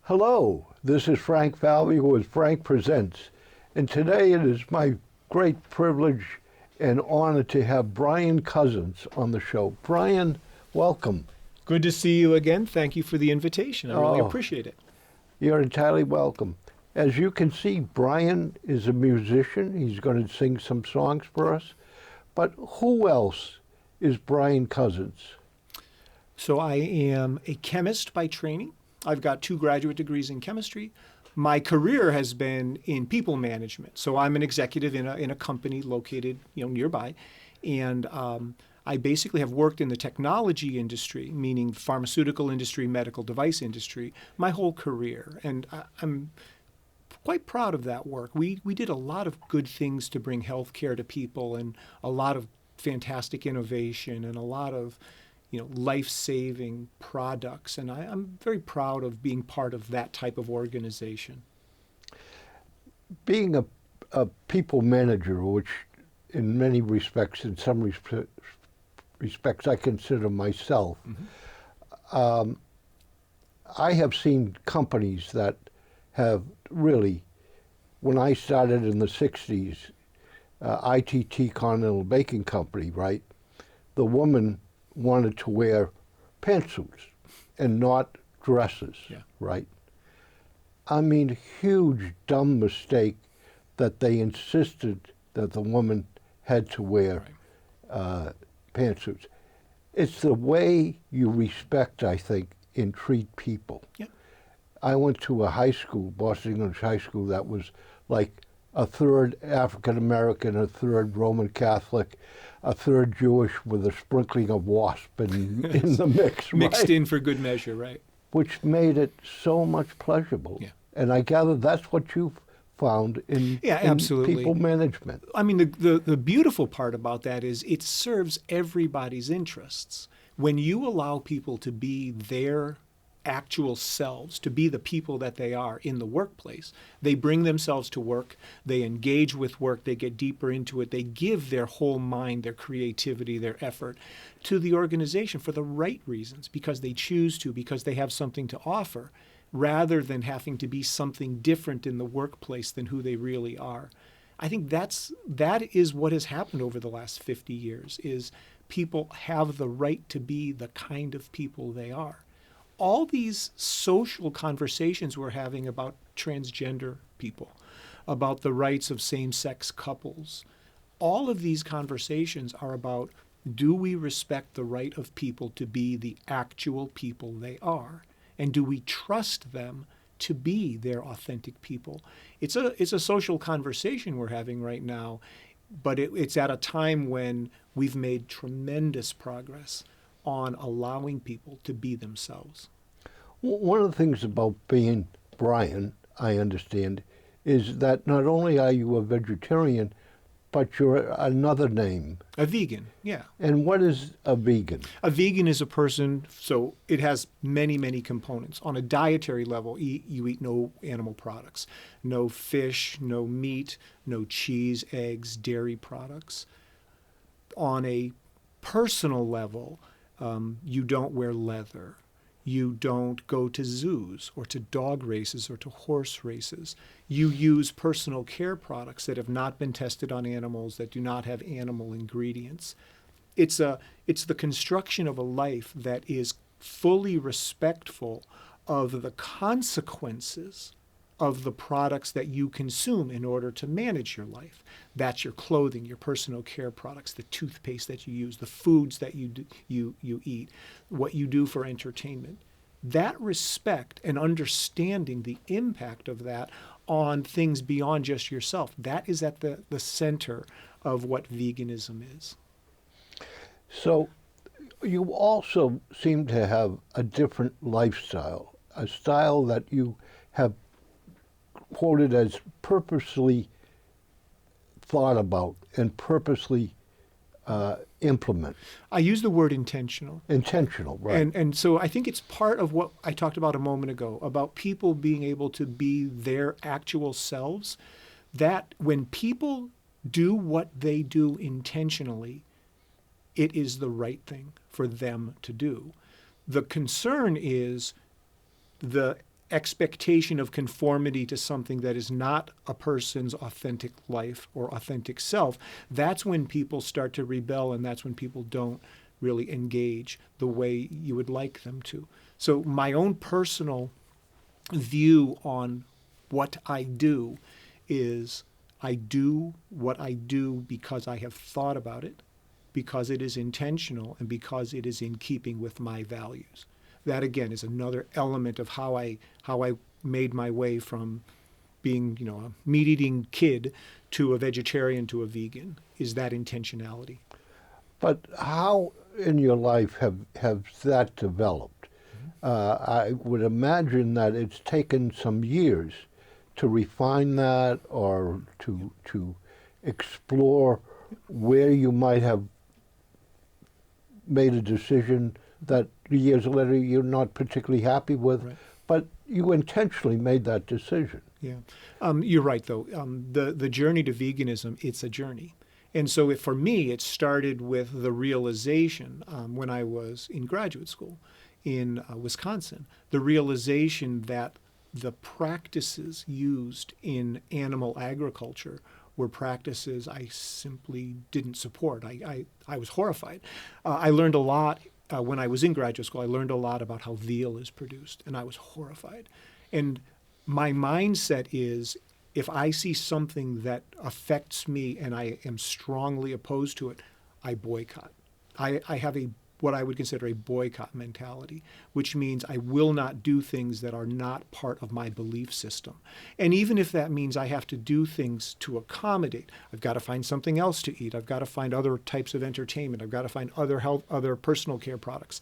Hello, this is Frank Falvey with Frank Presents, and today it is my great privilege and honor to have Brian Cousins on the show. Brian, welcome. Good to see you again. Thank you for the invitation. I really Oh. appreciate it. You're entirely welcome. As you can see, Brian is a musician. He's going to sing some songs for us. But who else is Brian Cousins? So I am a chemist by training. I've got 2 graduate degrees in chemistry. My career has been in people management. So I'm an executive in a company located, nearby, and I basically have worked in the technology industry, meaning pharmaceutical industry, medical device industry, my whole career, and I'm quite proud of that work. We did a lot of good things to bring health care to people, and a lot of fantastic innovation, and a lot of life-saving products, and I'm very proud of being part of that type of organization. Being a people manager, which in many respects, in some respects I consider myself, I have seen companies that have really, when I started in the 60s, ITT Continental Baking Company, right? The woman wanted to wear pantsuits and not dresses, right? I mean, huge, dumb mistake that they insisted that the woman had to wear pantsuits. It's the way you respect, I think, and treat people. Yeah. I went to a high school, Boston English High School, that was like a third African American, a third Roman Catholic, a third Jewish with a sprinkling of WASP in the mix. Mixed right? in for good measure, right? Which made it so much pleasurable. Yeah. And I gather that's what you've found in absolutely. people management. I mean, the beautiful part about that is it serves everybody's interests. When you allow people to be their actual selves, to be the people that they are in the workplace, they bring themselves to work, they engage with work, they get deeper into it, they give their whole mind, their creativity, their effort to the organization for the right reasons, because they choose to, because they have something to offer, rather than having to be something different in the workplace than who they really are. I think that is what has happened over the last 50 years, is people have the right to be the kind of people they are. All these social conversations we're having about transgender people, about the rights of same-sex couples, all of these conversations are about, do we respect the right of people to be the actual people they are? And do we trust them to be their authentic people? It's a social conversation we're having right now, but it's at a time when we've made tremendous progress on allowing people to be themselves. One of the things about being Brian, I understand, is that not only are you a vegetarian, but you're another name. A vegan, yeah. And what is a vegan? A vegan is a person, so it has many, many components. On a dietary level, you eat no animal products, no fish, no meat, no cheese, eggs, dairy products. On a personal level, you don't wear leather. You don't go to zoos or to dog races or to horse races. You use personal care products that have not been tested on animals, that do not have animal ingredients. It's the construction of a life that is fully respectful of the consequences of the products that you consume in order to manage your life. That's your clothing, your personal care products, the toothpaste that you use, the foods that you eat, what you do for entertainment. That respect and understanding the impact of that on things beyond just yourself, that is at the center of what veganism is. So you also seem to have a different lifestyle, a style that you have quoted as purposely thought about and purposely implement. I use the word intentional. Intentional, right. And so I think it's part of what I talked about a moment ago, about people being able to be their actual selves, that when people do what they do intentionally, it is the right thing for them to do. The concern is the expectation of conformity to something that is not a person's authentic life or authentic self, that's when people start to rebel, and that's when people don't really engage the way you would like them to. So my own personal view on what I do is I do what I do because I have thought about it, because it is intentional, and because it is in keeping with my values. That again is another element of how I made my way from being, a meat-eating kid to a vegetarian to a vegan, is that intentionality. But how in your life have that developed? I would imagine that it's taken some years to refine that, or to explore where you might have made a decision that years later you're not particularly happy with, Right. but you intentionally made that decision. Yeah, you're right though. The journey to veganism, it's a journey. And so for me, it started with the realization when I was in graduate school in Wisconsin, the realization that the practices used in animal agriculture were practices I simply didn't support. I was horrified. I learned a lot when I was in graduate school. I learned a lot about how veal is produced, and I was horrified. And my mindset is, if I see something that affects me and I am strongly opposed to it, I boycott. I have what I would consider a boycott mentality, which means I will not do things that are not part of my belief system. And even if that means I have to do things to accommodate, I've got to find something else to eat. I've got to find other types of entertainment. I've got to find other personal care products.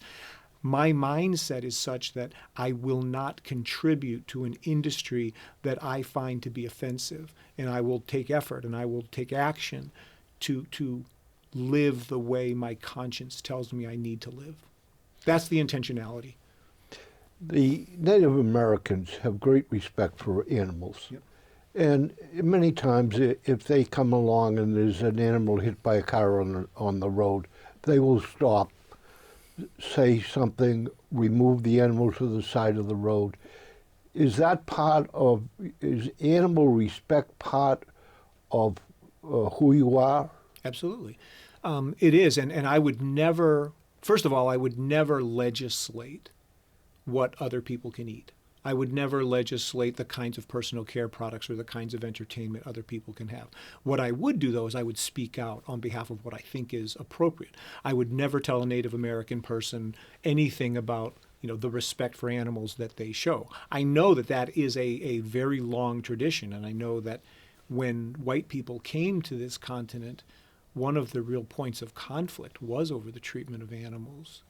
My mindset is such that I will not contribute to an industry that I find to be offensive, and I will take effort and I will take action to live the way my conscience tells me I need to live. That's the intentionality. The Native Americans have great respect for animals. Yep. And many times, if they come along and there's an animal hit by a car on the road, they will stop, say something, remove the animal to the side of the road. Is animal respect part of who you are? Absolutely. It is. And I would never, first of all, I would never legislate what other people can eat. I would never legislate the kinds of personal care products or the kinds of entertainment other people can have. What I would do, though, is I would speak out on behalf of what I think is appropriate. I would never tell a Native American person anything about the respect for animals that they show. I know that is a very long tradition, and I know that when white people came to this continent, one of the real points of conflict was over the treatment of animals.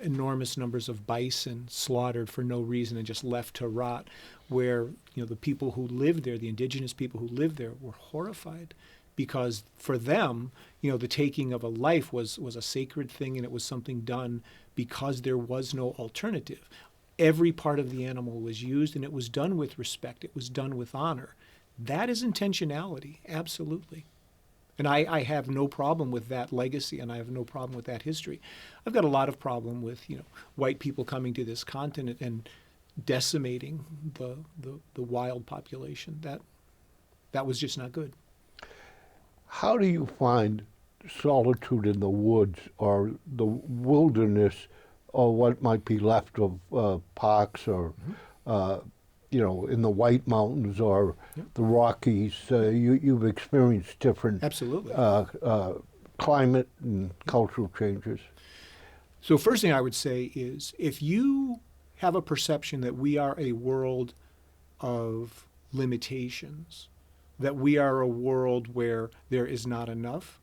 Enormous numbers of bison slaughtered for no reason and just left to rot, where the people who lived there, the indigenous people who lived there, were horrified, because for them, the taking of a life was a sacred thing, and it was something done because there was no alternative. Every part of the animal was used, and it was done with respect. It was done with honor. That is intentionality, absolutely. And I have no problem with that legacy, and I have no problem with that history. I've got a lot of problem with white people coming to this continent and decimating the wild population. That was just not good. How do you find solitude in the woods or the wilderness, or what might be left of parks, or in the White Mountains or the Rockies? You've experienced different Absolutely. Climate and cultural changes. So first thing I would say is, if you have a perception that we are a world of limitations, that we are a world where there is not enough,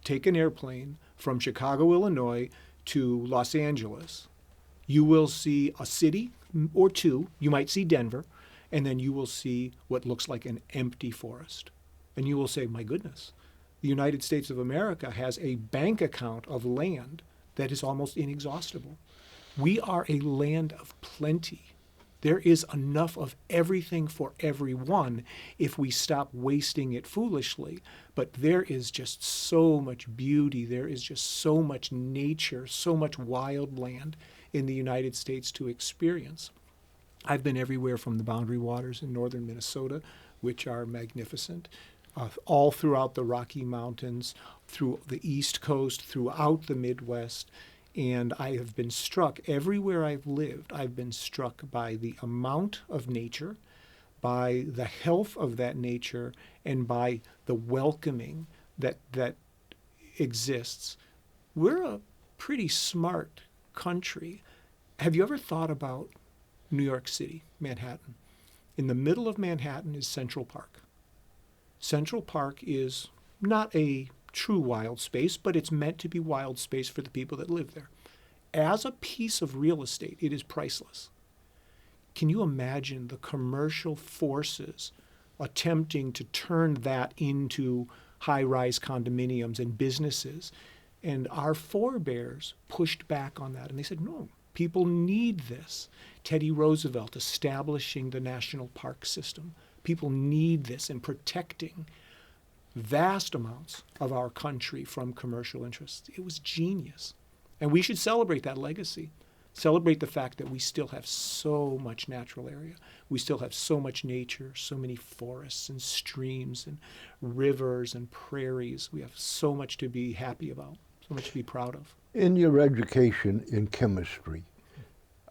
take an airplane from Chicago, Illinois to Los Angeles. You will see a city or two. You might see Denver, and then you will see what looks like an empty forest. And you will say, my goodness, the United States of America has a bank account of land that is almost inexhaustible. We are a land of plenty. There is enough of everything for everyone if we stop wasting it foolishly. But there is just so much beauty. There is just so much nature, so much wild land in the United States to experience. I've been everywhere from the Boundary Waters in northern Minnesota, which are magnificent, all throughout the Rocky Mountains, through the East Coast, throughout the Midwest. And I have been struck, everywhere I've lived, I've been struck by the amount of nature, by the health of that nature, and by the welcoming that exists. We're a pretty smart country. Have you ever thought about New York City, Manhattan? In the middle of Manhattan is Central Park. Central Park is not a true wild space, but it's meant to be wild space for the people that live there. As a piece of real estate, it is priceless. Can you imagine the commercial forces attempting to turn that into high-rise condominiums and businesses? And our forebears pushed back on that, and they said, no, people need this. Teddy Roosevelt establishing the national park system. People need this in protecting vast amounts of our country from commercial interests. It was genius. And we should celebrate that legacy. Celebrate the fact that we still have so much natural area. We still have so much nature, so many forests and streams and rivers and prairies. We have so much to be happy about, so much to be proud of. In your education in chemistry,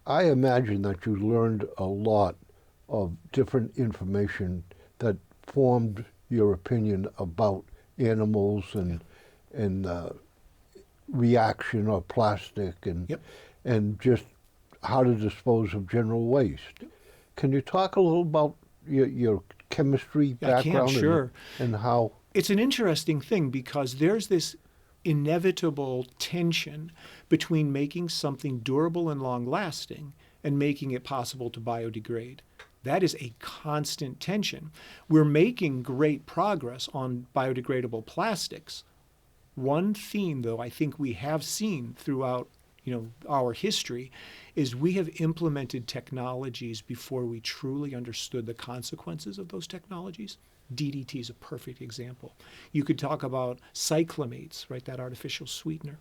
I imagine that you learned a lot of different information that formed your opinion about animals and reaction of plastic and just how to dispose of general waste. Can you talk a little about your chemistry background? I can, sure. And how? It's an interesting thing because there's this inevitable tension between making something durable and long-lasting and making it possible to biodegrade. That is a constant tension. We're making great progress on biodegradable plastics. One theme, though, I think we have seen throughout our history is we have implemented technologies before we truly understood the consequences of those technologies. DDT is a perfect example. You could talk about cyclamates, right, that artificial sweetener.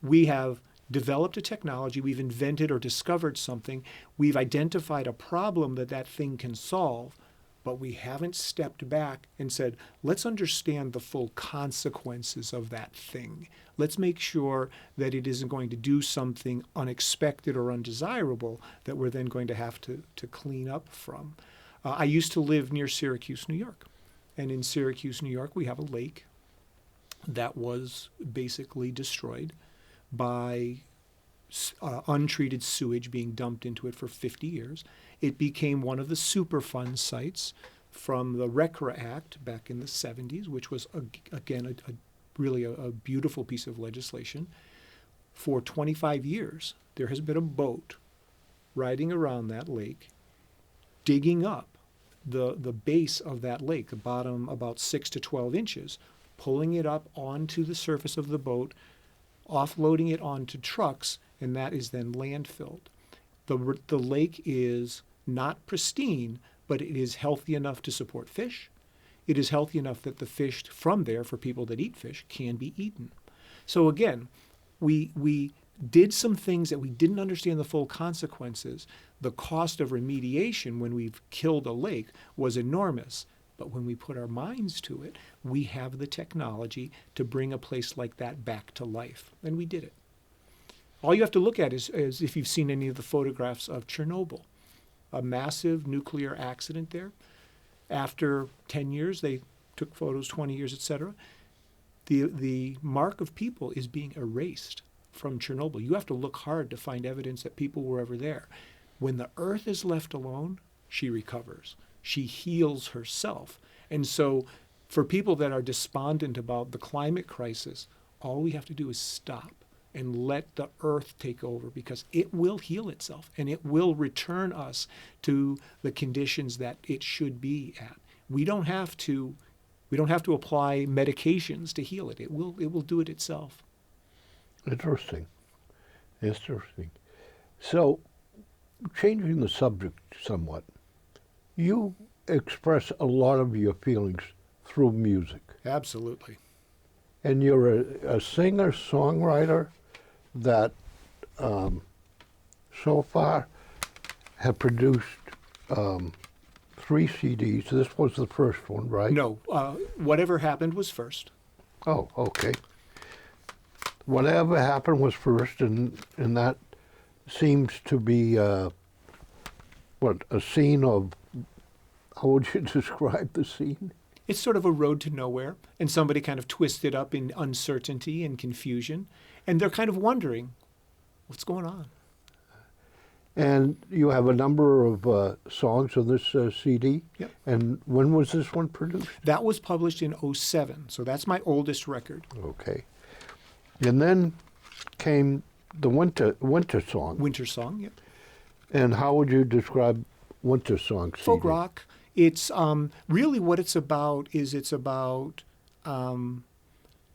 We have developed a technology, we've invented or discovered something, we've identified a problem that thing can solve, but we haven't stepped back and said, let's understand the full consequences of that thing. Let's make sure that it isn't going to do something unexpected or undesirable that we're then going to have to clean up from. I used to live near Syracuse, New York. And in Syracuse, New York, we have a lake that was basically destroyed by untreated sewage being dumped into it for 50 years. It became one of the Superfund sites from the RCRA Act back in the 70s, which was, again, really a beautiful piece of legislation. For 25 years, there has been a boat riding around that lake, digging up the base of that lake, the bottom about 6 to 12 inches, pulling it up onto the surface of the boat, offloading it onto trucks, and that is then landfilled. The lake is not pristine, but it is healthy enough to support fish. It is healthy enough that the fish from there, for people that eat fish, can be eaten. So again, we did some things that we didn't understand the full consequences. The cost of remediation when we've killed a lake was enormous. But when we put our minds to it, we have the technology to bring a place like that back to life. And we did it. All you have to look at is if you've seen any of the photographs of Chernobyl, a massive nuclear accident there. After 10 years, they took photos, 20 years, etc. The mark of people is being erased from Chernobyl. You have to look hard to find evidence that people were ever there. When the earth is left alone, she recovers. She heals herself. And so for people that are despondent about the climate crisis, all we have to do is stop and let the earth take over, because it will heal itself and it will return us to the conditions that it should be at. We don't have to apply medications to heal it. It will do it itself. Interesting. So, changing the subject somewhat, you express a lot of your feelings through music. Absolutely. And you're a singer-songwriter that so far have produced 3 CDs. This was the first one, right? No, Whatever Happened was first. Oh, okay. Whatever Happened was first, and that seems to be a scene of. How would you describe the scene? It's sort of a road to nowhere, and somebody kind of twisted up in uncertainty and confusion, and they're kind of wondering, what's going on? And you have a number of songs on this CD. Yep. And when was this one produced? That was published in '07, so that's my oldest record. Okay. And then came the Winter Song. Winter Song, yep. And how would you describe Winter Song CD? Folk rock. It's really what it's about is it's about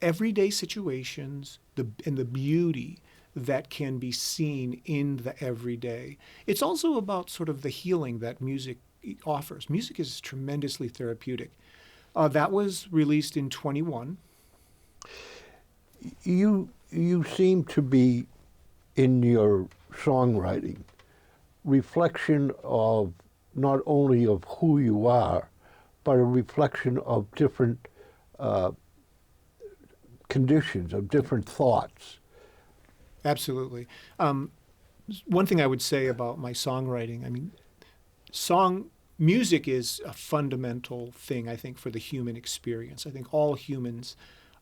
everyday situations and the beauty that can be seen in the everyday. It's also about sort of the healing that music offers. Music is tremendously therapeutic. That was released in '21. You seem to be, in your songwriting, reflection of not only of who you are, but a reflection of different conditions, of different thoughts. Absolutely. One thing I would say about my songwriting, I mean, music is a fundamental thing, I think, for the human experience. I think all humans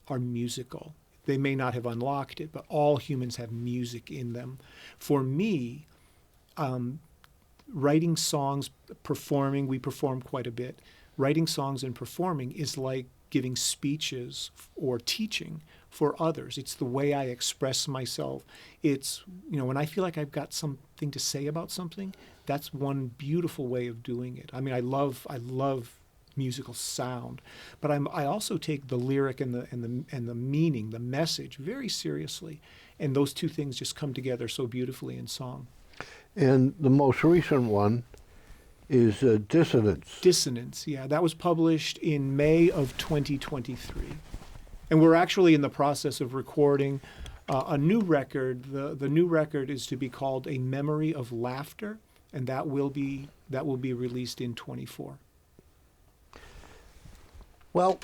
are musical. They may not have unlocked it, but all humans have music in them. For me, writing songs, performing, we perform quite a bit. Writing songs and performing is like giving speeches or teaching for others. It's the way I express myself. It's, when I feel like I've got something to say about something, that's one beautiful way of doing it. I mean, I love musical sound, but I also take the lyric and the meaning, the message very seriously. And those two things just come together so beautifully in song. And the most recent one is Dissonance. Dissonance, yeah. That was published in May of 2023. And we're actually in the process of recording a new record. The new record is to be called A Memory of Laughter, and that will be released in '24. Well,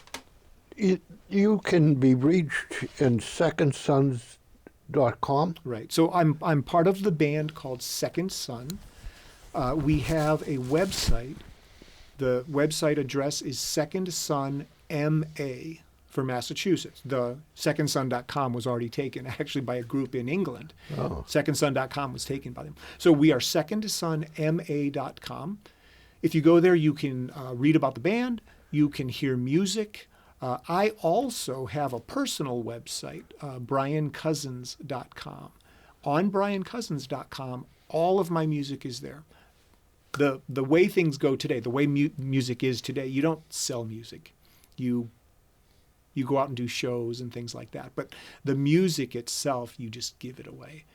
you can be reached in secondsons.com. Right. So I'm part of the band called Second Son. We have a website. The website address is Second Son MA for Massachusetts. The secondson.com was already taken actually by a group in England. Oh. Secondson.com was taken by them. So we are secondsonma.com. If you go there, you can read about the band. You can hear music. I also have a personal website, briancousins.com. On briancousins.com, all of my music is there. The way things go today, the way music is today, you don't sell music. You go out and do shows and things like that. But the music itself, you just give it away.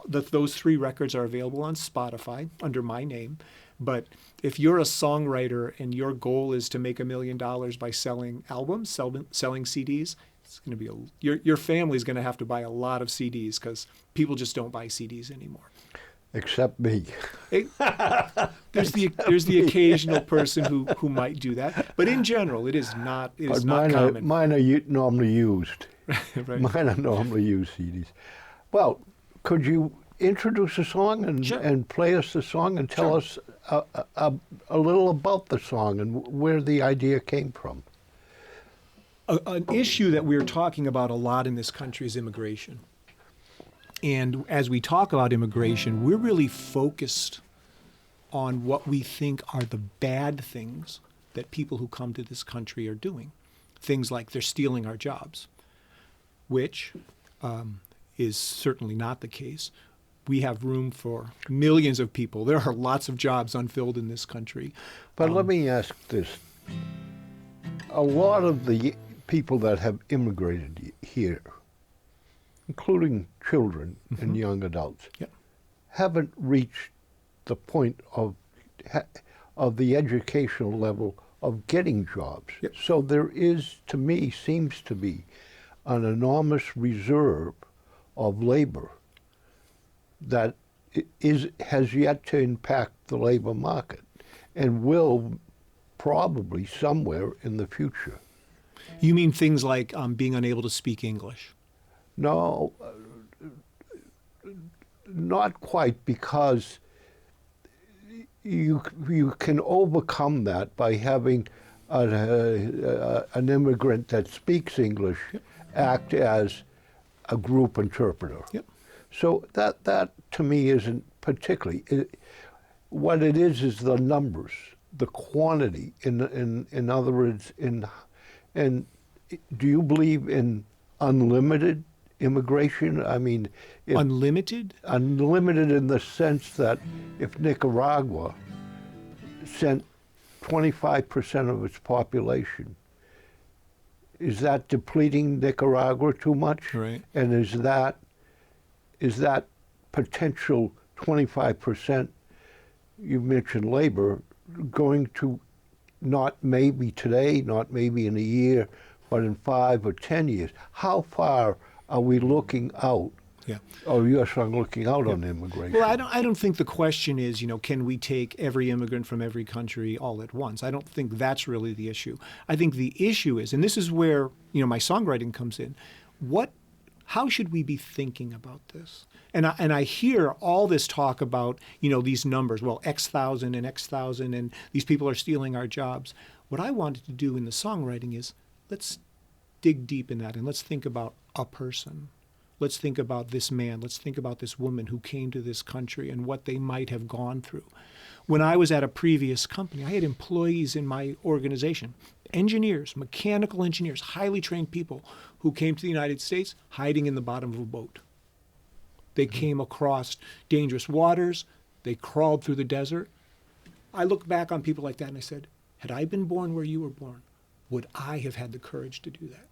Those 3 records are available on Spotify under my name. But if you're a songwriter and your goal is to make $1 million by selling albums, selling CDs, it's going to be your family's going to have to buy a lot of CDs because people just don't buy CDs anymore. Except me. There's the occasional person who might do that, but in general, it is not common. Mine are normally used. Right. Mine are normally used CDs. Well, could you introduce a song and play us the song and tell us a little about the song and where the idea came from? An issue that we're talking about a lot in this country is immigration. And as we talk about immigration, we're really focused on what we think are the bad things that people who come to this country are doing. Things like they're stealing our jobs, which is certainly not the case. We have room for millions of people. There are lots of jobs unfilled in this country. But let me ask this. A lot of the people that have immigrated here, including children and young adults, Yep. haven't reached the point of the educational level of getting jobs. Yep. So there is, to me, seems to be an enormous reserve of labor that has yet to impact the labor market, and will probably somewhere in the future. You mean things like being unable to speak English? No, not quite, because you can overcome that by having an immigrant that speaks English act as a group interpreter. Yep. So that to me isn't particularly. What it is the numbers, the quantity. In other words, and do you believe in unlimited immigration? I mean, Unlimited? Unlimited in the sense that if Nicaragua sent 25% of its population, is that depleting Nicaragua too much? Right. And is that potential 25%, you mentioned labor, going to, not maybe today, not maybe in a year, but in 5 or 10 years? How far are we looking out? Yeah. Or yes, I'm looking out on immigration. Well, I don't think the question is, can we take every immigrant from every country all at once? I don't think that's really the issue. I think the issue is, and this is where, my songwriting comes in, how should we be thinking about this? And I hear all this talk about, these numbers, well, X thousand, and these people are stealing our jobs. What I wanted to do in the songwriting is, let's dig deep in that, and let's think about a person. Let's think about this man. Let's think about this woman who came to this country and what they might have gone through. When I was at a previous company, I had employees in my organization, engineers, mechanical engineers, highly trained people who came to the United States hiding in the bottom of a boat. They came across dangerous waters. They crawled through the desert. I look back on people like that and I said, had I been born where you were born, would I have had the courage to do that?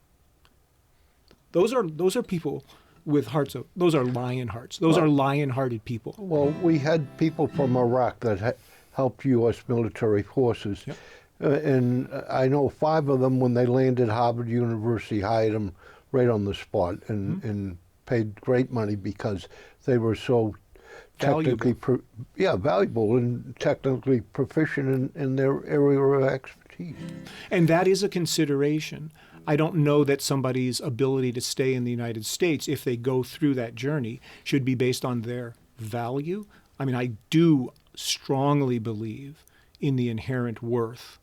Those are people with hearts those are lion hearts. Those are lion-hearted people. Well, we had people from Iraq that helped U.S. military forces. Yep. And I know 5 of them, when they landed, Harvard University hired them right on the spot and paid great money because they were so technically valuable and technically proficient in their area of expertise. And that is a consideration. I don't know that somebody's ability to stay in the United States, if they go through that journey, should be based on their value. I mean, I do strongly believe in the inherent worth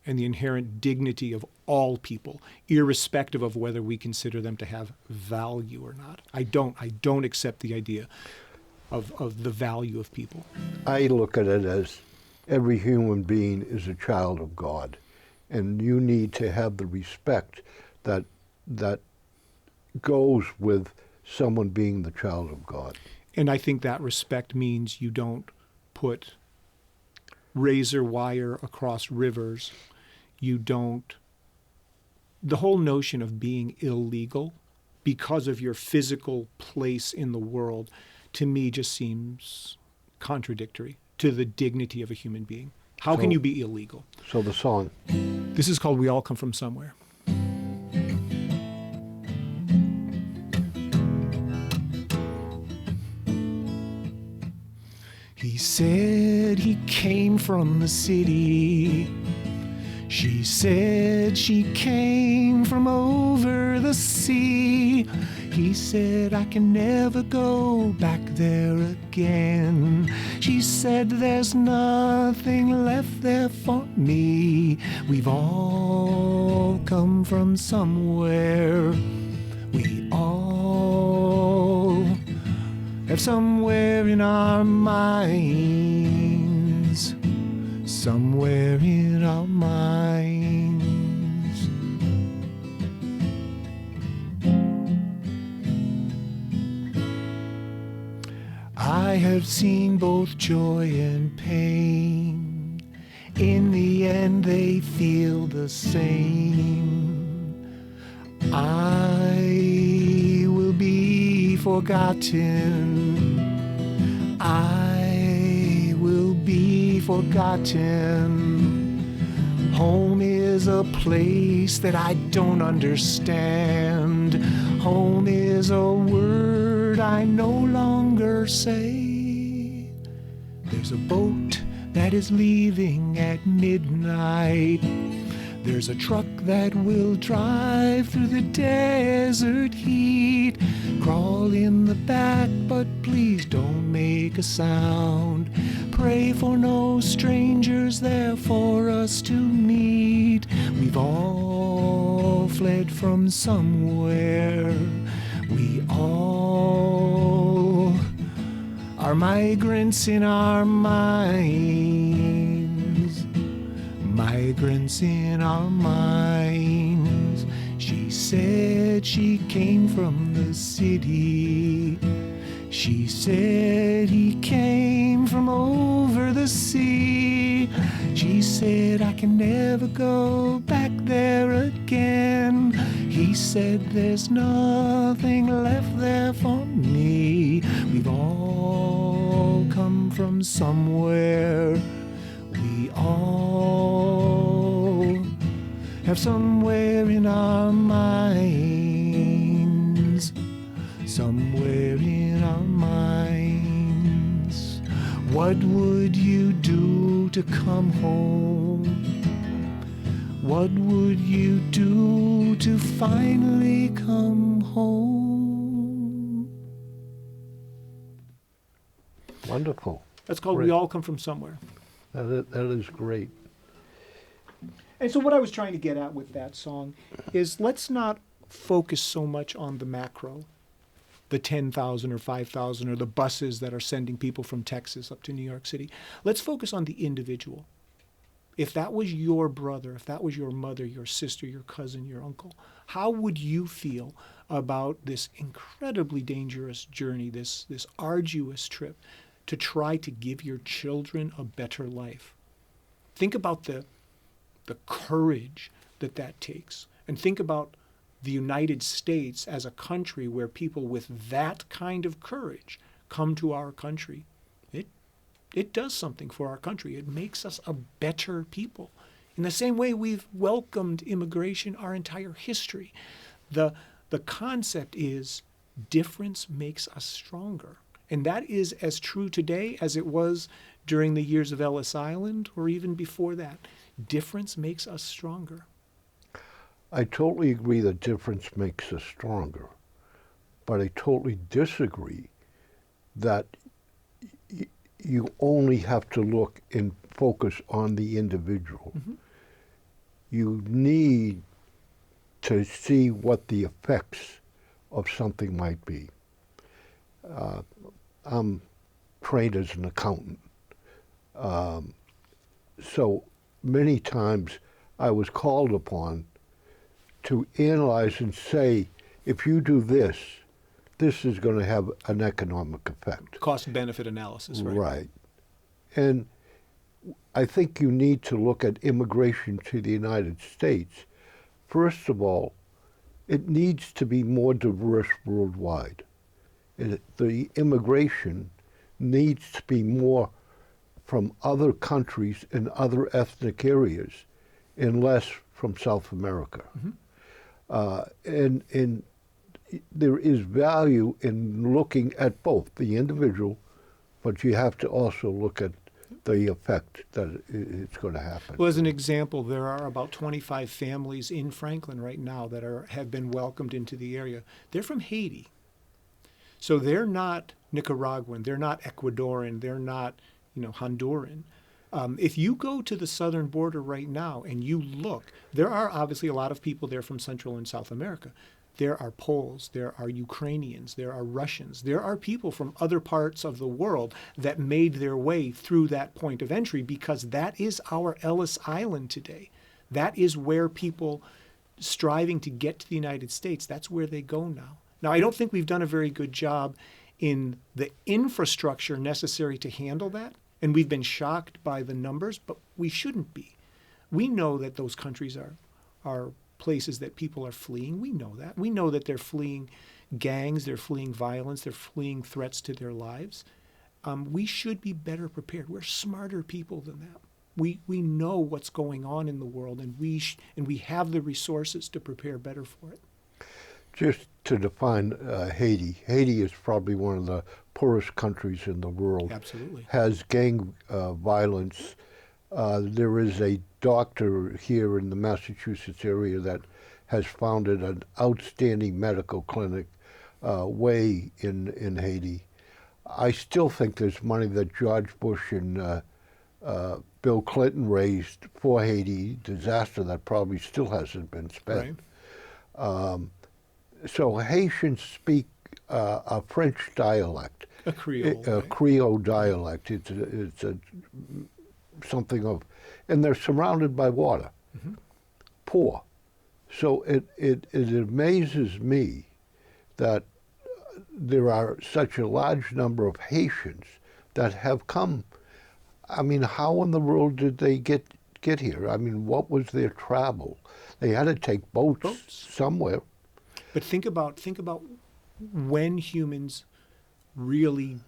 and the inherent dignity of all people, irrespective of whether we consider them to have value or not. I don't accept the idea of the value of people. I look at it as every human being is a child of God, and you need to have the respect that goes with someone being the child of God. And I think that respect means you don't put razor wire across rivers. You don't. The whole notion of being illegal because of your physical place in the world, to me, just seems contradictory to the dignity of a human being. How can you be illegal? So the song. This is called We All Come From Somewhere. He said he came from the city. She said she came from over the sea. He said, I can never go back there again. She said, there's nothing left there for me. We've all come from somewhere. We all have somewhere in our minds. Somewhere in our minds. I have seen both joy and pain. In the end, they feel the same. I will be forgotten. I will be forgotten. Home is a place that I don't understand. Home is a word I no longer say. There's a boat that is leaving at midnight. There's a truck that will drive through the desert heat. Crawl in the back, but please don't make a sound. Pray for no strangers there for us to meet. We've all fled from somewhere. We all are migrants in our minds. Migrants in our minds. She said she came from the city. She said he came from over the sea. She said I can never go back there again. He said there's nothing left there for me. We've all come from somewhere. We all have somewhere in our minds. Somewhere in our minds. What would you do to come home? What would you do to finally come home? Wonderful. That's called Great. We All Come From Somewhere. That is great. And so what I was trying to get at with that song is let's not focus so much on the macro, the 10,000 or 5,000 or the buses that are sending people from Texas up to New York City. Let's focus on the individual. If that was your brother, if that was your mother, your sister, your cousin, your uncle, how would you feel about this incredibly dangerous journey, this arduous trip to try to give your children a better life? Think about the courage that takes. And think about the United States as a country where people with that kind of courage come to our country. It does something for our country. It makes us a better people. In the same way we've welcomed immigration our entire history. The concept is difference makes us stronger. And that is as true today as it was during the years of Ellis Island or even before that. Difference makes us stronger. I totally agree that difference makes us stronger, but I totally disagree that you only have to look and focus on the individual. Mm-hmm. You need to see what the effects of something might be. I'm trained as an accountant, so many times I was called upon to analyze and say, if you do this, this is going to have an economic effect. Cost-benefit analysis, right? Right. And I think you need to look at immigration to the United States. First of all, it needs to be more diverse worldwide. The immigration needs to be more from other countries and other ethnic areas and less from South America. Mm-hmm. And there is value in looking at both the individual, but you have to also look at the effect that it's going to happen. Well, as an example, there are about 25 families in Franklin right now that have been welcomed into the area. They're from Haiti. So they're not Nicaraguan, they're not Ecuadorian, they're not, Honduran. If you go to the southern border right now and you look, there are obviously a lot of people there from Central and South America. There are Poles, there are Ukrainians, there are Russians, there are people from other parts of the world that made their way through that point of entry because that is our Ellis Island today. That is where people striving to get to the United States, that's where they go now. Now, I don't think we've done a very good job in the infrastructure necessary to handle that, and we've been shocked by the numbers, but we shouldn't be. We know that those countries are places that people are fleeing. We know that. We know that they're fleeing gangs, they're fleeing violence, they're fleeing threats to their lives. We should be better prepared. We're smarter people than that. We know what's going on in the world, and we have the resources to prepare better for it. Just to define Haiti, Haiti is probably one of the poorest countries in the world. Absolutely. Has gang violence. There is a doctor here in the Massachusetts area that has founded an outstanding medical clinic way in Haiti. I still think there's money that George Bush and Bill Clinton raised for Haiti disaster that probably still hasn't been spent. Right. So Haitians speak a French dialect, A Creole. a Right? Creole dialect. It's a something of, and they're surrounded by water, poor. So it amazes me that there are such a large number of Haitians that have come. I mean, how in the world did they get here? I mean, what was their travel? They had to take boats. Somewhere. But think about when humans really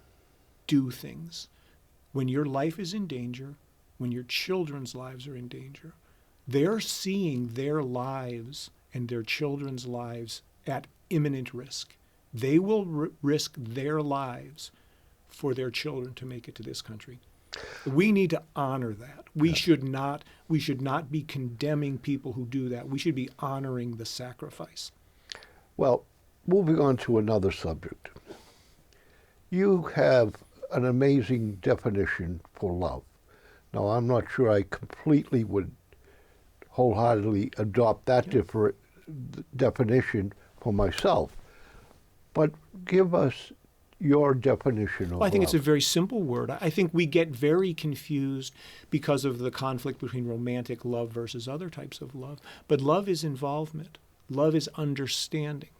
do things. When your life is in danger, when your children's lives are in danger, they're seeing their lives and their children's lives at imminent risk. They will risk their lives for their children to make it to this country. We need to honor that. We should not be condemning people who do that. We should be honoring the sacrifice. Well, moving on to another subject. You have an amazing definition for love. Now, I'm not sure I completely would wholeheartedly adopt that definition for myself, but give us your definition of love. Well, I think it's a very simple word. I think we get very confused because of the conflict between romantic love versus other types of love. But love is involvement. Love is understanding.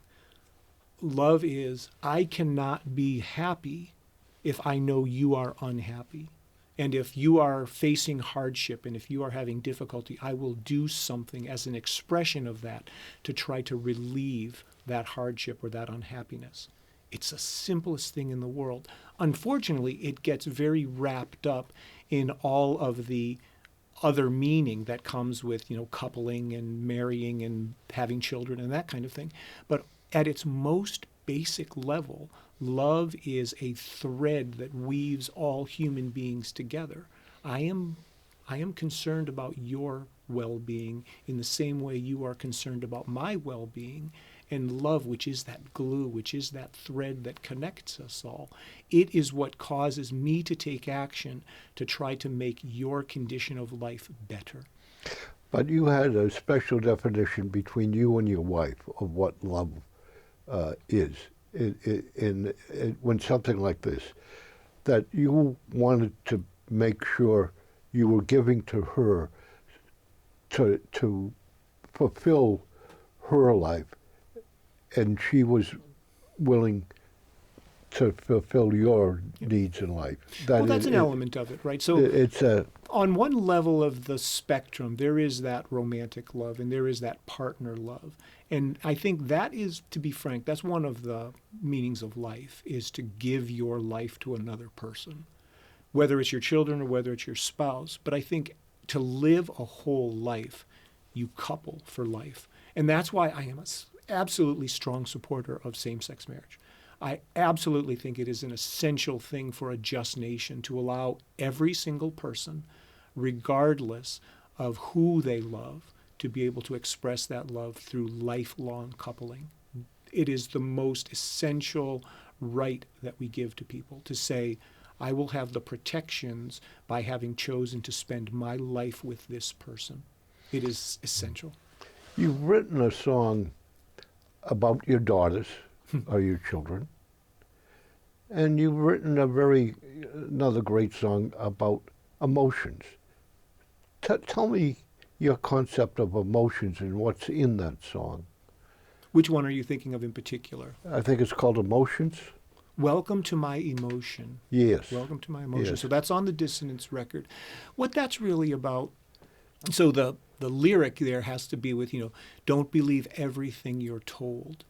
Love is, I cannot be happy if I know you are unhappy. And if you are facing hardship and if you are having difficulty, I will do something as an expression of that to try to relieve that hardship or that unhappiness. It's the simplest thing in the world. Unfortunately, it gets very wrapped up in all of the other meaning that comes with, coupling and marrying and having children and that kind of thing. But at its most basic level, love is a thread that weaves all human beings together. I am concerned about your well-being in the same way you are concerned about my well-being. And love, which is that glue, which is that thread that connects us all, it is what causes me to take action to try to make your condition of life better. But you had a special definition between you and your wife of what love is when something like this, that you wanted to make sure you were giving to her to fulfill her life, and she was willing to fulfill your needs in life. That's an element of it, right? So it's on one level of the spectrum, there is that romantic love and there is that partner love. And I think that is, to be frank, that's one of the meanings of life, is to give your life to another person, whether it's your children or whether it's your spouse. But I think to live a whole life, you couple for life. And that's why I am an absolutely strong supporter of same-sex marriage. I absolutely think it is an essential thing for a just nation to allow every single person, regardless of who they love, to be able to express that love through lifelong coupling. It is the most essential right that we give to people, to say, I will have the protections by having chosen to spend my life with this person. It is essential. You've written a song about your daughters or your children, and you've written another great song about emotions. Tell me your concept of emotions and what's in that song. Which one are you thinking of in particular? I think it's called Emotions. Welcome to My Emotion. Yes. Welcome to My Emotion. Yes. So that's on the Dissonance record. What that's really about, so the lyric there has to be with, don't believe everything you're told.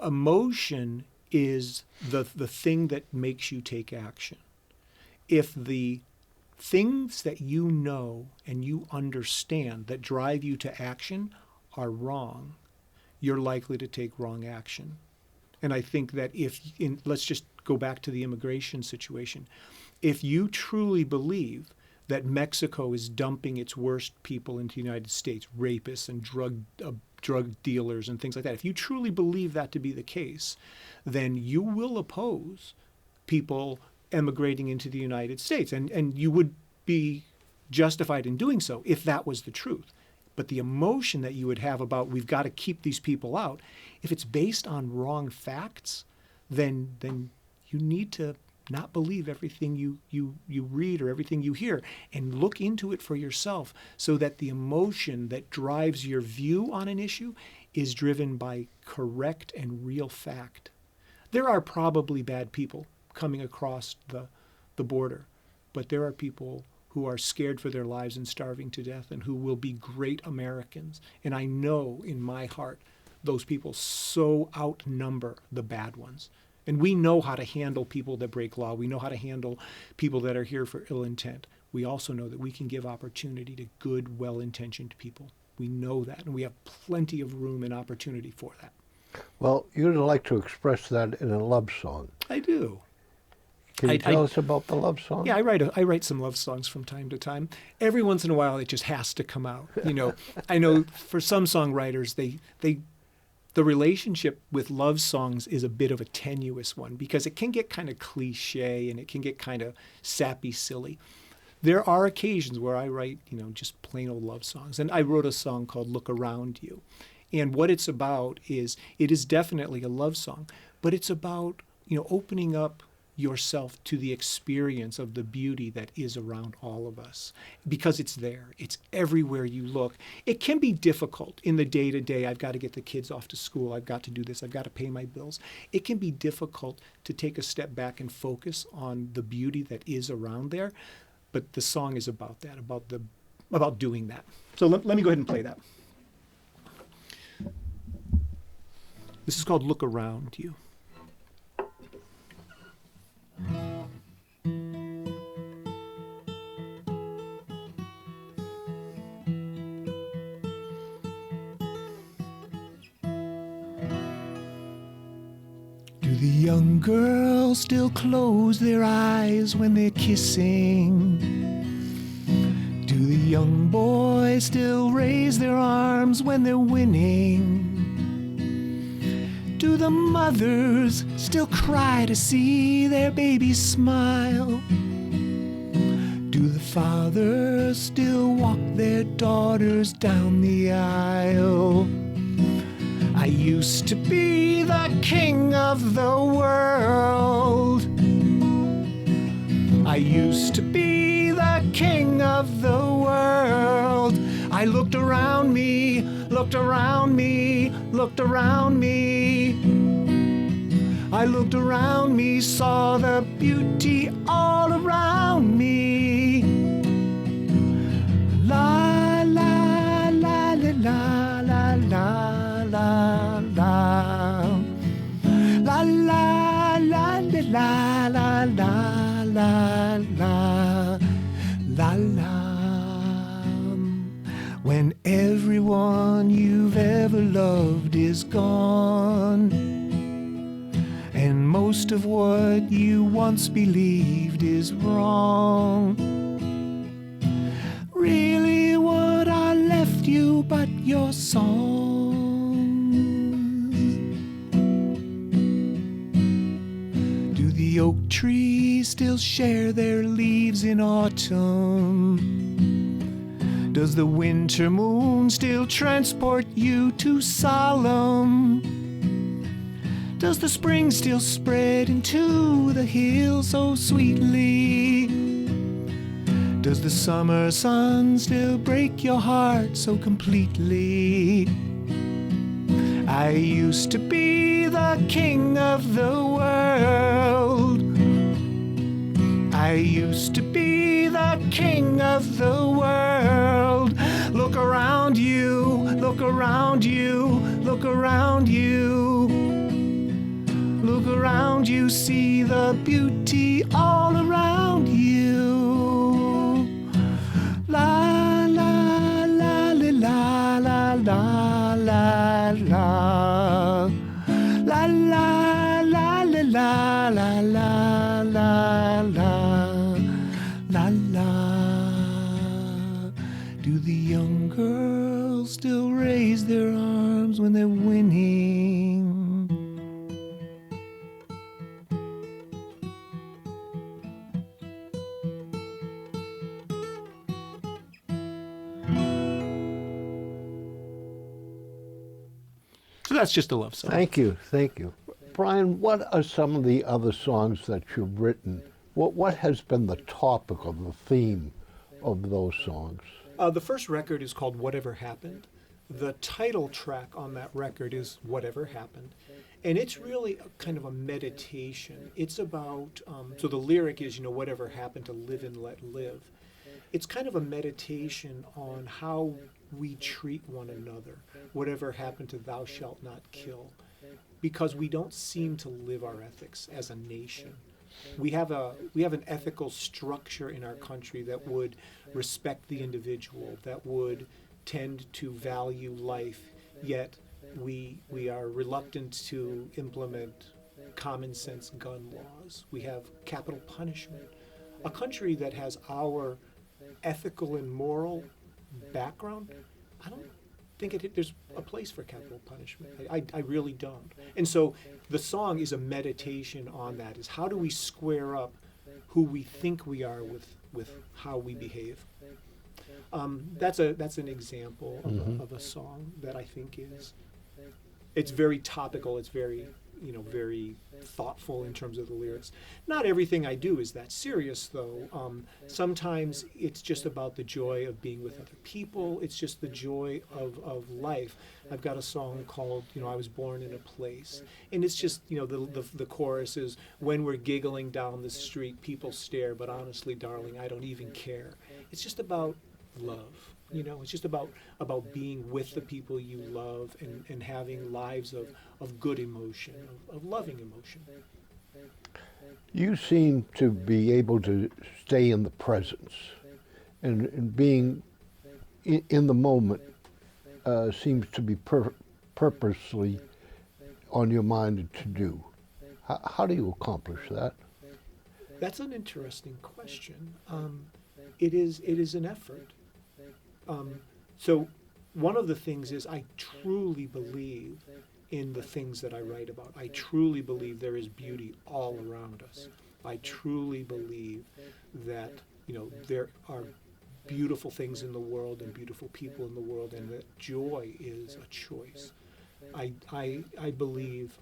Emotion is the thing that makes you take action. If the things that you know and you understand that drive you to action are wrong, you're likely to take wrong action. And I think that let's just go back to the immigration situation. If you truly believe that Mexico is dumping its worst people into the United States, rapists and drug dealers and things like that, if you truly believe that to be the case, then you will oppose people emigrating into the United States. And you would be justified in doing so if that was the truth. But the emotion that you would have about we've got to keep these people out, if it's based on wrong facts, then you need to not believe everything you read or everything you hear, and look into it for yourself so that the emotion that drives your view on an issue is driven by correct and real fact. There are probably bad people coming across the border, but there are people who are scared for their lives and starving to death and who will be great Americans. And I know in my heart those people so outnumber the bad ones. And we know how to handle people that break law. We know how to handle people that are here for ill intent. We also know that we can give opportunity to good, well-intentioned people. We know that, and we have plenty of room and opportunity for that. Well, you'd like to express that in a love song. I do. Can you tell us about the love song? Yeah, I write some love songs from time to time. Every once in a while, it just has to come out. I know for some songwriters, the relationship with love songs is a bit of a tenuous one because it can get kind of cliche and it can get kind of sappy, silly. There are occasions where I write, just plain old love songs. And I wrote a song called Look Around You. And what it's about is, it is definitely a love song, but it's about, opening up yourself to the experience of the beauty that is around all of us, because it's there. It's everywhere you look. It can be difficult in the day-to-day. I've got to get the kids off to school. I've got to do this. I've got to pay my bills. It can be difficult to take a step back and focus on the beauty that is around there. But the song is about that, about doing that. So let me go ahead and play that. This is called Look Around You. Do the young girls still close their eyes when they're kissing? Do the young boys still raise their arms when they're winning? Do the mothers still cry to see their babies smile? Do the fathers still walk their daughters down the aisle? I used to be the king of the world. I used to be the king of the world. I looked around me, looked around me, looked around me. I looked around me, saw the beauty all around me. La la la la la la la la la la la la la la la la la la la. When everyone you've ever loved is gone, and most of what you once believed is wrong, really what I left you but your songs? Do the oak trees still share their leaves in autumn? Does the winter moon still transport you to solemn? Does the spring still spread into the hills so sweetly? Does the summer sun still break your heart so completely? I used to be the king of the world. I used to be the king of the world. Look around you, look around you, look around you. Look around you, see the beauty all around you. La la la la la la la la. la. La la la la la la la la la la la. Do the young girls still raise their arms when they're winning? So that's just a love song. Thank you, thank you. Brian, what are some of the other songs that you've written? What has been the topic of the theme of those songs? The first record is called Whatever Happened. The title track on that record is Whatever Happened. And it's really kind of a meditation. It's about, so the lyric is, whatever happened to live and let live. It's kind of a meditation on how we treat one another. Whatever happened to thou shalt not kill. Because we don't seem to live our ethics as a nation. We have an ethical structure in our country that would respect the individual, that would tend to value life, yet we are reluctant to implement common sense gun laws. We have capital punishment. A country that has our ethical and moral background, I don't think there's a place for capital punishment. I really don't. And so the song is a meditation on that, is how do we square up who we think we are with how we behave. That's an example of a song that I think it's very topical, it's very very thoughtful in terms of the lyrics. Not everything I do is that serious, though. Sometimes it's just about the joy of being with other people. It's just the joy of life. I've got a song called, I Was Born in a Place. And it's just, the chorus is, when we're giggling down the street, people stare, but honestly, darling, I don't even care. It's just about love. It's just about being with the people you love and having lives of good emotion, of loving emotion. You seem to be able to stay in the presence, and being in the moment seems to be purposely on your mind to do. How do you accomplish that? That's an interesting question. It is an effort. So one of the things is I truly believe in the things that I write about. I truly believe there is beauty all around us. I truly believe that, there are beautiful things in the world and beautiful people in the world, and that joy is a choice. I believe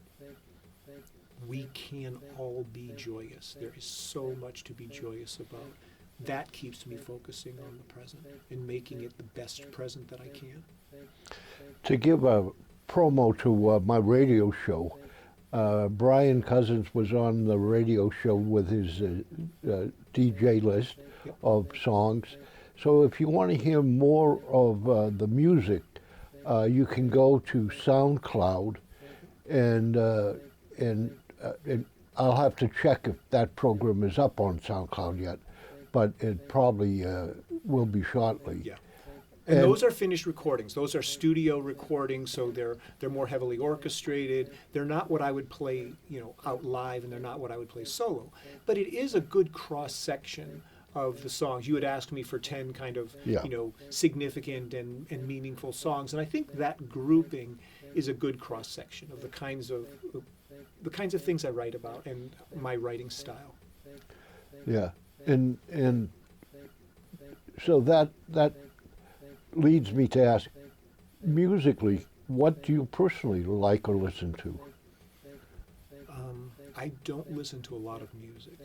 we can all be joyous. There is so much to be joyous about. That keeps me focusing on the present and making it the best present that I can. To give a promo to my radio show, Brian Cousins was on the radio show with his DJ list of songs. So if you want to hear more of the music, you can go to SoundCloud, and I'll have to check if that program is up on SoundCloud yet, but it probably will be shortly. Yeah. And those are finished recordings. Those are studio recordings, so they're more heavily orchestrated. They're not what I would play, out live, and they're not what I would play solo. But it is a good cross section of the songs. You had asked me for 10 kind of, significant and meaningful songs, and I think that grouping is a good cross section of the kinds of things I write about and my writing style. Yeah, and so that leads me to ask, musically, what do you personally like or listen to? I don't listen to a lot of music.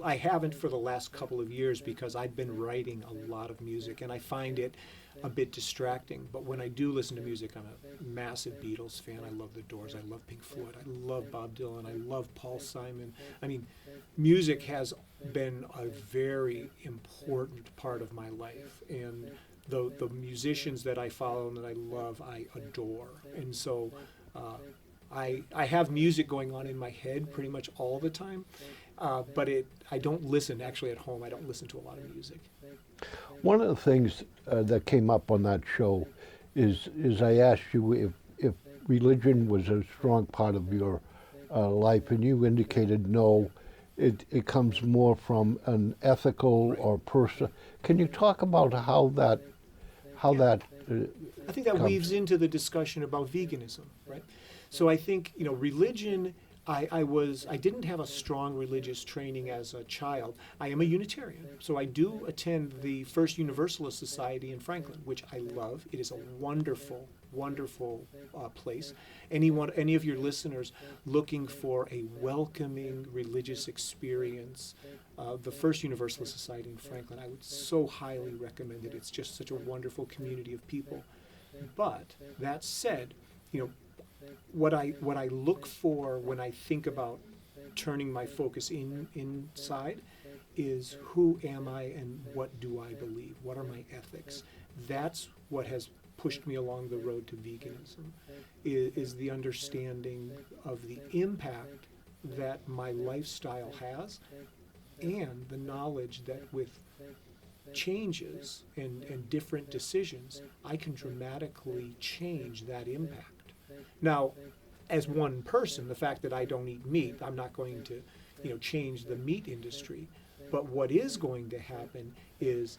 I haven't for the last couple of years because I've been writing a lot of music, and I find it a bit distracting. But when I do listen to music, I'm a massive Beatles fan. I love The Doors. I love Pink Floyd. I love Bob Dylan. I love Paul Simon. I mean, music has been a very important part of my life, and the musicians that I follow and that I love, I adore. And so I have music going on in my head pretty much all the time, but I don't listen, actually at home, I don't listen to a lot of music. One of the things that came up on that show is I asked you if religion was a strong part of your life, and you indicated no, it comes more from an ethical Right. or person. Can you talk about how Yeah. that I think that comes? weaves into the discussion about veganism, right? So I think, religion, I didn't have a strong religious training as a child. I am a Unitarian, so I do attend the First Universalist Society in Franklin, which I love. It is a wonderful, wonderful place. Any of your listeners looking for a welcoming religious experience, the First Universalist Society in Franklin, I would so highly recommend it. It's just such a wonderful community of people. But that said, you know, what I look for when I think about turning my focus inside is who am I and what do I believe? What are my ethics? That's what has pushed me along the road to veganism, is the understanding of the impact that my lifestyle has, and the knowledge that with changes and different decisions, I can dramatically change that impact. Now, as one person, the fact that I don't eat meat, I'm not going to, change the meat industry. But what is going to happen is,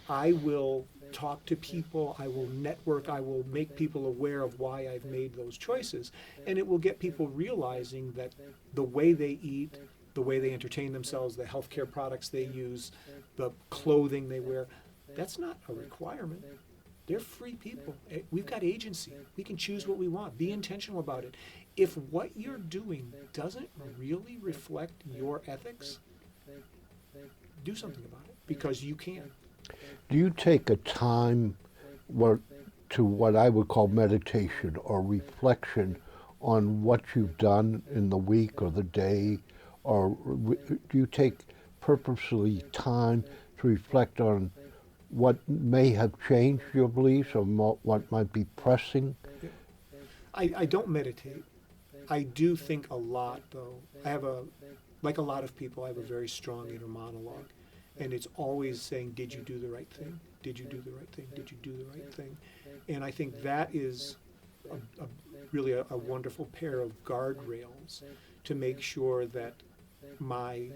I will talk to people, I will network, I will make people aware of why I've made those choices, and it will get people realizing that the way they eat, the way they entertain themselves, the healthcare products they use, the clothing they wear, that's not a requirement. They're free people. We've got agency. We can choose what we want. Be intentional about it. If what you're doing doesn't really reflect your ethics, do something about it, because you can. Do you take a time what, to what I would call meditation or reflection on what you've done in the week or the day, or do you take purposely time to reflect on what may have changed your beliefs or what might be pressing? I don't meditate. I do think a lot, though. Like a lot of people, I have a very strong inner monologue. And it's always saying, did you do the right thing? Did you do the right thing? Did you do the right thing? And I think that is really a wonderful pair of guardrails to make sure that my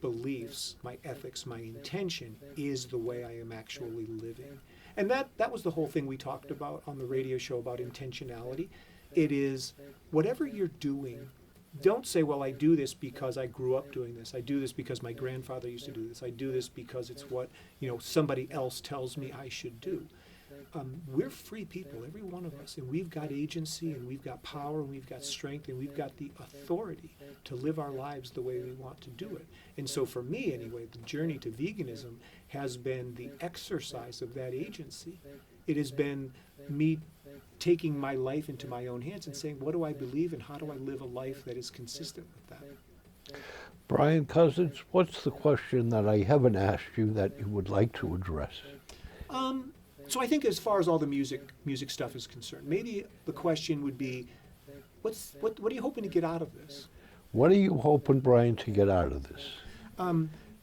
beliefs, my ethics, my intention is the way I am actually living. And that was the whole thing we talked about on the radio show about intentionality. It is whatever you're doing, don't say, well, I do this because I grew up doing this. I do this because my grandfather used to do this. I do this because it's what, somebody else tells me I should do. We're free people, every one of us, and we've got agency, and we've got power, and we've got strength, and we've got the authority to live our lives the way we want to do it. And so for me, anyway, the journey to veganism has been the exercise of that agency. It has been me taking my life into my own hands and saying, what do I believe, and how do I live a life that is consistent with that? Brian Cousins, what's the question that I haven't asked you that you would like to address? So I think as far as all the music stuff is concerned, maybe the question would be, what are you hoping to get out of this? What are you hoping, Brian, to get out of this?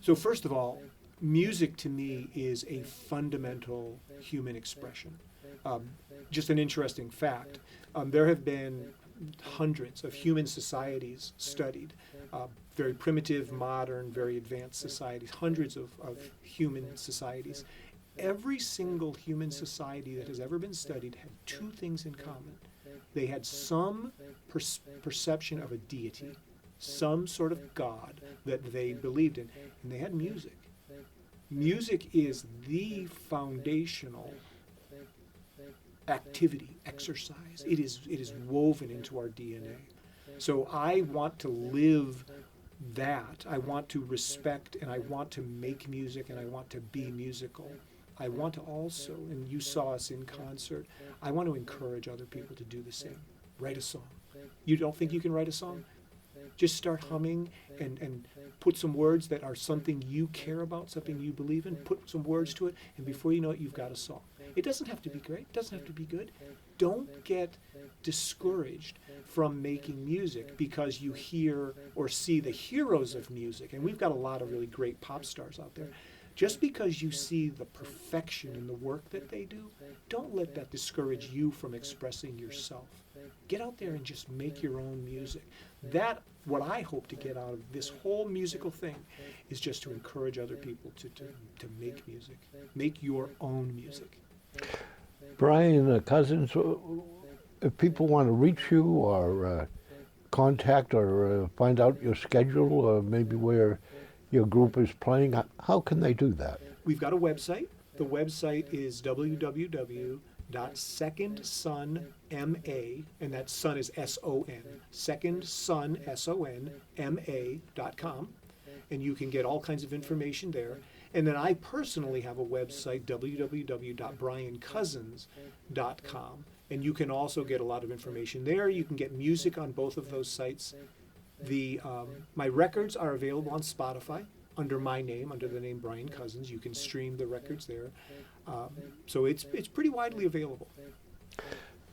So first of all, music to me is a fundamental human expression. Just an interesting fact, there have been hundreds of human societies studied, very primitive, modern, very advanced societies, hundreds of human societies. Every single human society that has ever been studied had two things in common. They had some perception of a deity, some sort of God that they believed in, and they had music. Music is the foundational activity, exercise. It is woven into our DNA. So I want to live that. I want to respect, and I want to make music, and I want to be musical. I want to also, and you saw us in concert, I want to encourage other people to do the same. Write a song. You don't think you can write a song? Just start humming and put some words that are something you care about, something you believe in, put some words to it, and before you know it, you've got a song. It doesn't have to be great, it doesn't have to be good. Don't get discouraged from making music because you hear or see the heroes of music, and we've got a lot of really great pop stars out there. Just because you see the perfection in the work that they do, don't let that discourage you from expressing yourself. Get out there and just make your own music. That, what I hope to get out of this whole musical thing, is just to encourage other people to make music. Make your own music. Brian Cousins, if people want to reach you or contact or find out your schedule or maybe where your group is playing, how can they do that? We've got a website. The website is www.secondsunma, and that sun is S-O-N, secondsunma.com, and you can get all kinds of information there. And then I personally have a website, www.briancousins.com, and you can also get a lot of information there. You can get music on both of those sites. My records are available on Spotify under my name, under the name Brian Cousins. You can stream the records there. So it's pretty widely available.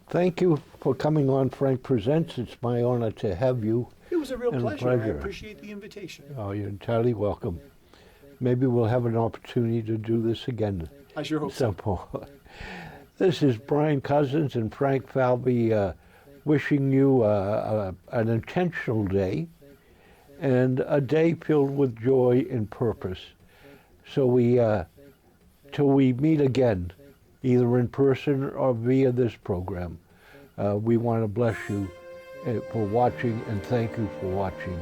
Thank you for coming on Frank Presents. It's my honor to have you. It was a real And a pleasure. I pleasure. appreciate the invitation. Oh, you're entirely welcome. Maybe we'll have an opportunity to do this again I sure hope at so. some point. This is Brian Cousins and Frank Falvey wishing you an intentional day and a day filled with joy and purpose. So till we meet again, either in person or via this program, we want to bless you for watching and thank you for watching.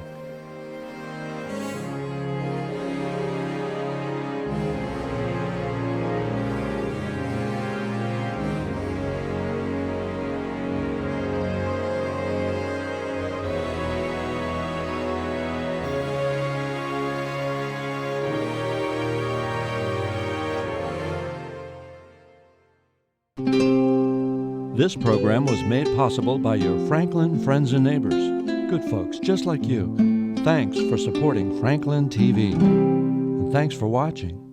This program was made possible by your Franklin friends and neighbors, good folks just like you. Thanks for supporting Franklin TV. And thanks for watching.